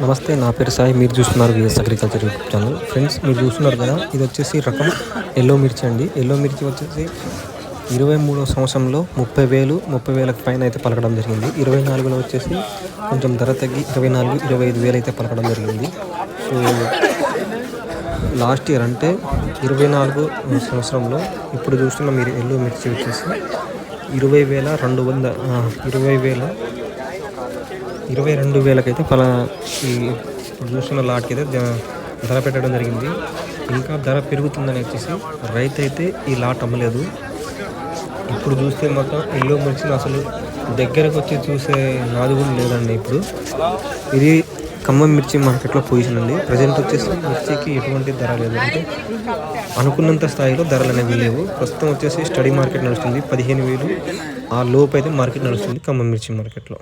నమస్తే, నా పేరు సాయి. మీరు చూస్తున్నారు VS agriculture YouTube channel. Friends, మీరు చూస్తున్నారు కదా, ఇది వచ్చేసి రకం ఎల్లో మిర్చి అండి. ఎల్లో మిర్చి వచ్చేసి 23వ సంవత్సరంలో 30,000 పైన అయితే పలకడం జరిగింది. 24లో వచ్చేసి కొంచెం ధర తగ్గి 24-25 అయితే పలకడం జరిగింది. సో లాస్ట్ ఇయర్ అంటే 24 సంవత్సరంలో ఇప్పుడు చూస్తున్న మీరు ఎల్లో మిర్చి వచ్చేసి 22,000 ఈ ఇప్పుడు చూస్తున్న లాట్కి అయితే ధర పెట్టడం జరిగింది. ఇంకా ధర పెరుగుతుందని వచ్చేసి రైతు అయితే ఈ లాట్ అమ్మలేదు. ఇప్పుడు చూస్తే మాత్రం ఎల్లో మిర్చిని అసలు దగ్గరకు వచ్చి చూసే నాది కూడా లేదండి. ఇప్పుడు ఇది ఖమ్మం మిర్చి మార్కెట్లో పొజిషన్ అండి. ప్రజెంట్ వచ్చేసి మిర్చికి ఎటువంటి ధర లేదు, అంటే అనుకున్నంత స్థాయిలో ధరలు అనేవి లేవు. ప్రస్తుతం వచ్చేసి స్టడీ మార్కెట్ నడుస్తుంది. 15,000 ఆ లోపు అయితే మార్కెట్ నడుస్తుంది ఖమ్మం మిర్చి మార్కెట్లో.